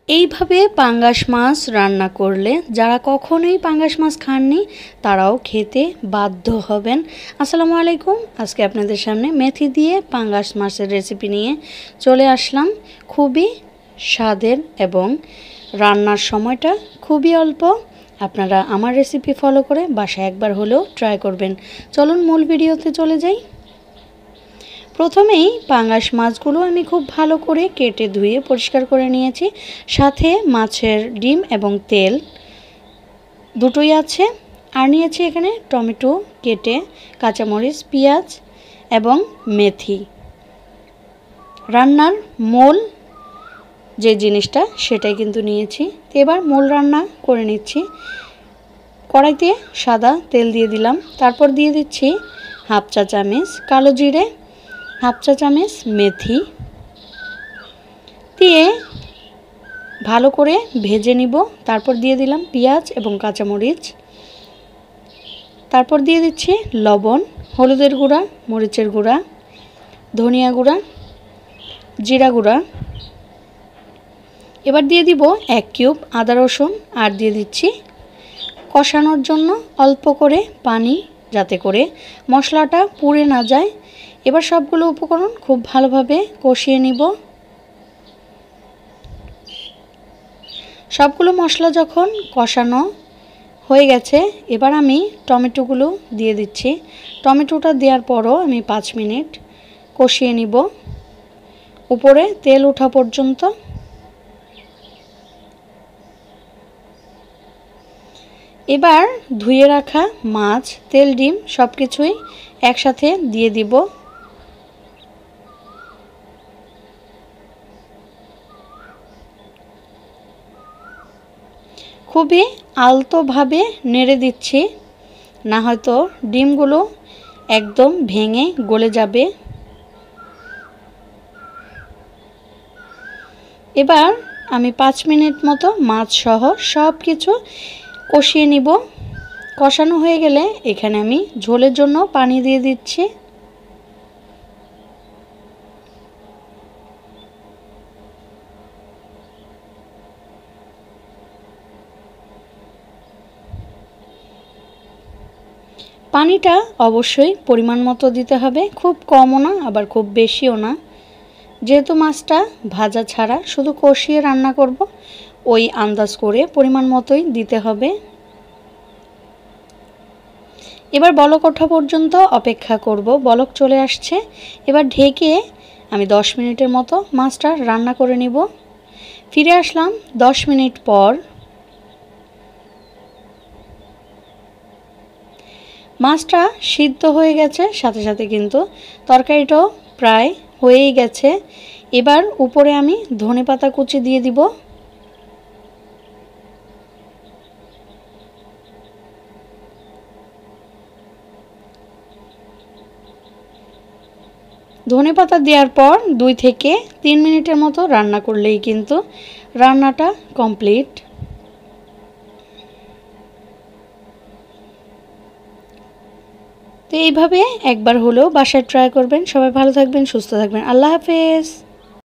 এইভাবে পাঙ্গাস মাছ রান্না করলে যারা কখনোই পাঙ্গাস মাছ খাননি তারাও খেতে বাধ্য হবেন। আসসালামু আলাইকুম। আজকে আপনাদের সামনে মেথি দিয়ে পাঙ্গাস মাছের রেসিপি নিয়ে চলে আসলাম। খুবই স্বাদের এবং রান্নার সময়টা খুবই অল্প। আপনারা আমার রেসিপি ফলো করে বাসায় একবার হলেও ট্রাই করবেন। চলুন মূল ভিডিওতে চলে যাই। প্রথমেই পাঙ্গাস মাছগুলো আমি খুব ভালো করে কেটে ধুয়ে পরিষ্কার করে নিয়েছি। সাথে মাছের ডিম এবং তেল দুটোই আছে। আর নিয়েছি এখানে টমেটো কেটে, কাঁচামরিচ, পেঁয়াজ এবং মেথি। রান্নার মূল যে জিনিসটা সেটাই কিন্তু নিয়েছি। তো এবার মূল রান্না করে নিচ্ছি। কড়াইতে সাদা তেল দিয়ে দিলাম। তারপর দিয়ে দিচ্ছি হাফ চা চামচ কালো জিরে, হাফ চা চামচ মেথি দিয়ে ভালো করে ভেজে নিব। তারপর দিয়ে দিলাম পেঁয়াজ এবং কাঁচামরিচ। তারপর দিয়ে দিচ্ছি লবণ, হলুদের গুঁড়া, মরিচের গুঁড়া, ধনিয়া গুঁড়া, জিরা গুঁড়া। এবার দিয়ে দিব 1 কিউব আদা রসুন। আর দিয়ে দিচ্ছি কষানোর জন্য অল্প করে পানি, যাতে করে মশলাটা পুড়ে না যায়। এবার সবগুলো উপকরণ খুব ভালোভাবে কষিয়ে নিব। সবগুলো মশলা যখন কষানো হয়ে গেছে, এবার আমি টমেটোগুলো দিয়ে দিচ্ছি। টমেটোটা দেওয়ার পরও আমি 5 মিনিট কষিয়ে নিব, উপরে তেল ওঠা পর্যন্ত। এবার ধুয়ে রাখা মাছ, তেল, ডিম সব কিছুই একসাথে দিয়ে দিব। খুবই আলতোভাবে নেড়ে দিচ্ছি, না হয়তো ডিমগুলো একদম ভেঙে গলে যাবে। এবার আমি 5 মিনিট মতো মাছ সহ সব কিছু কষিয়ে নিব। কষানো হয়ে গেলে এখানে আমি ঝোলের জন্য পানি দিয়ে দিচ্ছি। পানিটা অবশ্যই পরিমাণ মতো দিতে হবে, খুব কমও না আবার খুব বেশিও না। যেহেতু মাছটা ভাজা ছাড়া শুধু কষিয়ে রান্না করব, ওই আন্দাজ করে পরিমাণ মতোই দিতে হবে। এবার বলক ওঠা পর্যন্ত অপেক্ষা করব। বলক চলে আসছে। এবার ঢেকে আমি 10 মিনিটের মতো মাছটা রান্না করে নিব। ফিরে আসলাম 10 মিনিট পর। মাছটা সিদ্ধ হয়ে গেছে, সাথে সাথে কিন্তু তরকারিটাও প্রায় হয়েই গেছে। এবার উপরে আমি ধনেপাতা কুচি দিয়ে দিব। ধনেপাতা দেওয়ার পর 2 থেকে 3 মিনিটের মতো রান্না করলেই কিন্তু রান্নাটা কমপ্লিট। তো এইভাবে একবার হলেও বাসায় ট্রাই করবেন। সবাই ভালো থাকবেন, সুস্থ থাকবেন। আল্লাহ হাফেজ।